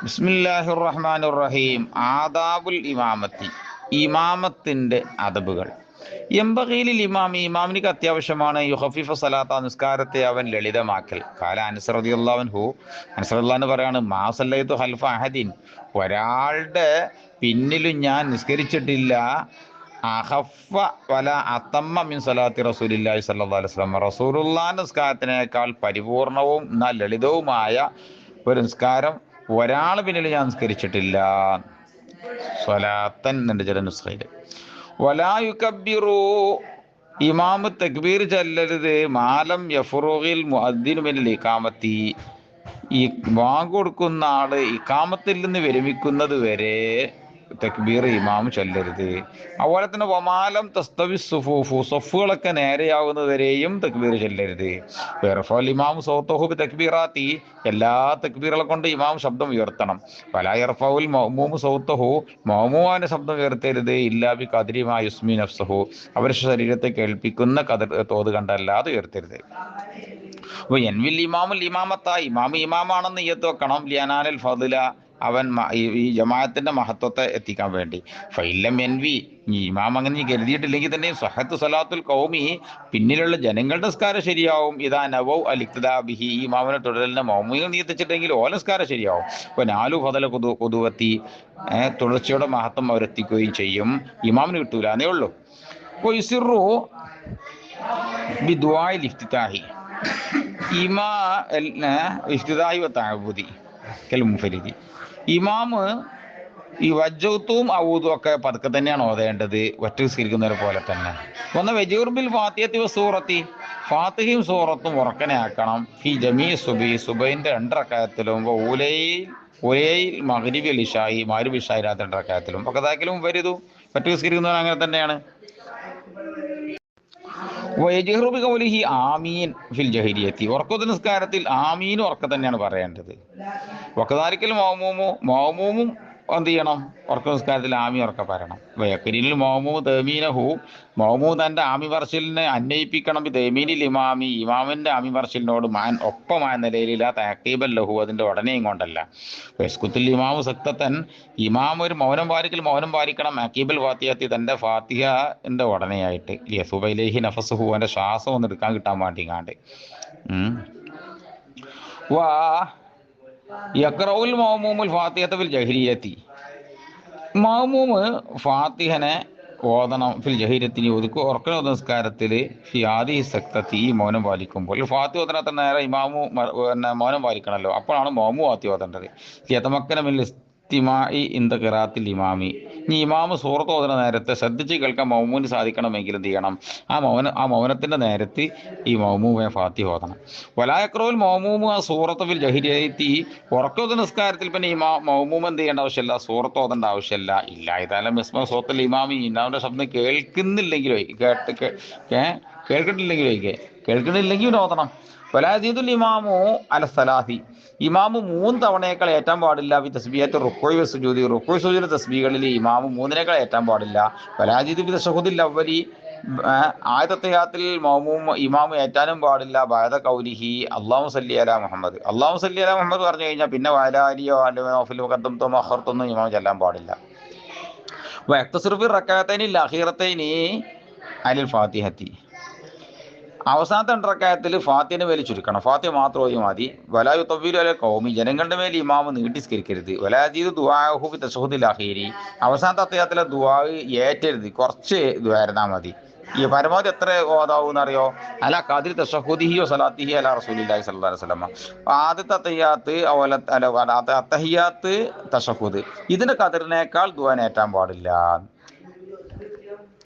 ബിസ്മില്ലാഹിർ റഹ്മാനിർ റഹീം. ആദാബുൽ ഇമാമത്തി, ഇമാമത്തിന്റെ അദബുകൾ. എംബഗീലിൽ ഇമാമി, ഇമാമിനിക്ക് അത്യാവശ്യമാണ് യുഖഫിഫ സലാത്ത, നിസ്കാരത്തെ അവൻ ലളിതമാക്കൽ. കാല അനസ് റളിയല്ലാഹു അൻഹു, അനസ് റളിയല്ലാഹു പറയാണ്, മാ സല്ലൈതു ഖൽഫ അഹദിൻ, ഒരാളുടെ പിന്നിലും ഞാൻ നിസ്കരിച്ചിട്ടില്ല, അഖഫ വല അതമ്മ മിൻ സലാത്തി റസൂലില്ലാഹി സ്വല്ലല്ലാഹു അലൈഹി വസല്ലം, റസൂലുള്ളാഹിന്റെ നിസ്കാരത്തിനേക്കാൾ പരിപൂർണവും എന്നാൽ ലളിതവുമായ ഒരു നിസ്കാരം ഒരാൾ പിന്നിൽ ഞാൻ നിസ്കരിച്ചിട്ടില്ല. സ്വലാത്തൻ എന്നുണ്ട് ചില നുസ്ഖയിൽ. വലാ യുകബ്ബിറു, ഇമാമ് തക്ബീർ ചൊല്ലരുത്, മാലം യഫ്റുഗിൽ മുഅദ്ദിനു മിനൽ ഇഖാമത്തി, ഈ ബാങ്ക് കൊടുക്കുന്ന ആള് ഇഖാമത്തിൽ നിന്ന് വിരമിക്കുന്നത് വരെ തക്ബീർ ഇമാം ചൊല്ലരുത്. അതുപോലെ തന്നെ വമാലം തസ്തവി സുഫൂഫു, സഫുകളൊക്കെ നേരെയാവുന്നത് വരെയും തക്ബീർ ചൊല്ലരുത്. വേറഫൽ ഇമാം സൗത്തഹു ബി തക്ബീറാത്തി, എല്ലാ തക്ബീറുകളെ കൊണ്ട് ഇമാം ശബ്ദം ഉയർത്തണം. വലാ യർഫഉൽ മഅ്മൂമു സൗത്തഹു, മഅ്മൂമിന്റെ ശബ്ദം ഉയർത്തരുത്, ഇല്ലാ ബി ഖദ്രി മാ യുസ്മി നഫ്സഹു, അവരുടെ ശരീരത്തെ കേൾപ്പിക്കുന്ന തോത് കണ്ടല്ലാതെ ഉയർത്തരുത്. അപ്പൊ എൻവിൽ ഇമാമുൽ ഇമാമത്ത, ഇമാമാണെന്ന് നിയ്യത്ത് വെക്കണം. ലിയനാനൽ ഫദ്ല, അവൻ ഈ ജമാഅത്തിന്റെ മഹത്വത്തെ എത്തിക്കാൻ വേണ്ടി. ഫൈലം എൻവി, ഇമാം അങ്ങനെ കരുതിയിട്ടില്ലെങ്കിൽ തന്നെ സഹത്ത് സലാത്തുൽ കൗമി, പിന്നിലുള്ള ജനങ്ങളുടെ നിസ്കാരം ശരിയാവും. ഇതാ നവൗ അൽ ഇഖ്തിദാ ബിഹി, ഈ ഇമാമിനെ തുടരലിനെ മൗമൂമികൾ നിയന്ത്രിച്ചിട്ടെങ്കിൽ ഓല നിസ്കാരം ശരിയാവും. അപ്പൊ നാലു ഫദല കുതുവത്തി, തുടർച്ചയുടെ മഹത്വം അവരെത്തിക്കുകയും ചെയ്യും. ഇമാമിന് കിട്ടൂല എന്നേ ഉള്ളൂ. അപ്പൊ യുസിറു ബി ദുആഇൽ ഇഫ്തിതാഹി, ഇഫ്തിതാഹി വ തഅബ്ബുദി കൽ മുൻഫരിദി, ഇമാമ് ഈ വജ്ജത്തും ഔദും ഒക്കെ പതുക്കെ തന്നെയാണ് ഓതേണ്ടത്, ഒറ്റ നിസ്കരിക്കുന്നവരെ പോലെ തന്നെ. ഒന്ന് വജൂർബിൽ ഫാത്തിഹത്തി വ സൂറത്തി, ഫാത്തിഹയും സൂറത്തും ഉറക്കനെ ആക്കണം. ഫി ജമീ സുബി, സുബൈന്റെ 2 റക്അത്തിലും, ഉലയിൽ മഗ്രിബി അൽ ഇശായി, മഗ്രിബ് ഇശായി രാത്രി 2 റക്അത്തിലും ഒക്കെ താക്കലും വരിതു, ഒറ്റ നിസ്കരിക്കുന്നവർ അങ്ങനെ തന്നെയാണ്. വയജ്ഹറു ബിഖൗലിഹി ആമീൻ ഫിൽ ജഹരിയത്തി, ഉറക്കത്തെ നിസ്കാരത്തിൽ ആമീൻ ഉറക്ക തന്നെയാണ് പറയേണ്ടത്. വകദാലിക്കൽ മഅ്മൂമും എന്ത് ചെയ്യണം, ഉറക്ക നിസ്കാരത്തിൽ ആമി ഉറക്ക പറയണം. വയഖരിനിൽ മഅ്മൂമു തഅമീനഹു, മഅ്മൂം തന്റെ ആമി പറച്ചിലിനെ അന്വയിപ്പിക്കണം. തഅമീനിൽ ഇമാമി, ഇമാമിന്റെ ആമി പറച്ചിലിനോട് ഒപ്പമായ നിലയിലില്ല, തഅഖീബൻ ലഹു, അതിന്റെ ഉടനെയും കൊണ്ടല്ല. വയസ്കുത്തുൽ ഇമാമു സക്തത്തൻ, ഇമാം ഒരു മൗനം പാലിക്കണം. അഖീബൽ ഫാത്തിഹത്തി, തന്റെ ഫാത്തിഹന്റെ ഉടനെയായിട്ട്. യസുബ ഇലൈഹി നഫസുഹു, അവന്റെ ശ്വാസം ഒന്ന് എടുക്കാൻ കിട്ടാൻ വേണ്ടിങ്ങാണ്ട്. വാ യഖറഉൽ മഅ്മൂമുൽ ഫാത്തിഹത ഫിൽ ജഹരിയത്തി, മഅ്മൂമ് ഫാത്തിഹനെ ഓതണം. ഫിൽ ജഹീരത്തിന് ഒതുക്കും ഉറക്കന നിസ്കാരത്തിൽ. ഫി ആദി സക്തത്തി, ഈ മൗനം പാലിക്കുമ്പോൾ. ഫാത്തി ഓതനത്ര നേരെ ഇമാമു മൗനം പാലിക്കണമല്ലോ, അപ്പോഴാണ് മഅ്മൂം ഫാത്തി ഓതേണ്ടത്. യതമക്കന മിൻ ഇസ്തിമാഇ ഇൻദ ഖിറാഅത്തിൽ ഇമാമി, ഇനി ഇമാമ് സൂറത്ത് ഓതുന്ന നേരത്തെ ശ്രദ്ധിച്ച് കേൾക്കാൻ മഅ്മൂമിന് സാധിക്കണമെങ്കിൽ എന്ത് ചെയ്യണം, ആ മൗനത്തിന്റെ നേരത്ത് ഈ മഅ്മൂമെ ഫാത്തി ഓതണം. വലാ യഖറഉൽ മഅ്മൂമു ആ സൂറത്ത് ഫിൽ ജഹരിയത്തി, ഉറക്കത്തെ നിസ്കാരത്തിൽ പിന്നെ മഅ്മൂം എന്ത് ചെയ്യേണ്ട ആവശ്യമില്ല, സൂറത്ത് ഓതേണ്ട ആവശ്യമില്ല. ഇല്ല ഇതായാലും മിസ്മ സൂറത്തുൽ ഇമാമി, ഇന്നാമിന്റെ ശബ്ദം കേൾക്കുന്നില്ലെങ്കിലോ കേൾക്കുന്നില്ലെങ്കിൽ ഓതണം. വലാദീദുൽ ഇമാമു അല സലാഹി, ഇമാമ് 3 തവണയേക്കാൾ ഏറ്റാൻ പാടില്ല. വി തസ്ബീഹത്ത് റുക്കൂഇ വ സുജൂദി, റുക്കൂഇ സുജൂദ് തസ്ബീഹകളിൽ ഇമാമ് 3നേക്കാൾ ഏറ്റാൻ പാടില്ല. വലാദീദു ബി തശഹുദിൽ അവ്വലി, ആയത്തെ തഹിയ്യാത്തിൽ ഇമാമ് ഏറ്റാനും പാടില്ല. ബഅദ ഖൗലിഹി അല്ലാഹു സല്ലി അലാ മുഹമ്മദ്, അല്ലാഹു സല്ലി അലാ മുഹമ്മദ് പറഞ്ഞു കഴിഞ്ഞാൽ പിന്നെ വഅലാ ആലിഹി വഅലൈഹി വഖദ്ദംതു മഖർതൊന്നും ഇമാം ചെല്ലാൻ പാടില്ല. വയഖ്തസിറു ഫി റക്അത്തൈനിൽ അഖീറത്തൈനി അലിൽ ഫാത്തിഹത്തി, അവസാനത്തെ 2 റക്അത്തിൽ ഫാത്തിഹനെ മേൽ ചുരുക്കണം, ഫാത്തിഹ മാത്രം ഓതി മതി. വലാ യുതവ്വിലു അല ഖൗമി, ജനങ്ങളുടെ മേൽ ഇമാമ് നീട്ടിസ്കരിക്കരുത്. വലാ യസീദു ദുആഹു ഫി തശഹുദിൽ അഖീരി, അവസാനത്തെ അത്തഹിയ്യാത്തിലെ ദുആ ഏറ്റരുത്, കുറച്ച് ദുആയിരുന്നാൽ മതി. ഈ പരമാവധി എത്ര ഓതാവൂന്ന് അറിയോ, അല ഖദ്രി തശഹുദിഹി വ സലാത്തിഹി അലാ റസൂലില്ലാഹി സ്വല്ലല്ലാഹു അലൈഹി വസല്ലം. ആദ്യത്തെ അത്തഹിയ്യാത്ത് തശഹുദ്, ഇതിന്റെ ഖദറിനേക്കാൾ ദുആ ഏറ്റാൻ പാടില്ല.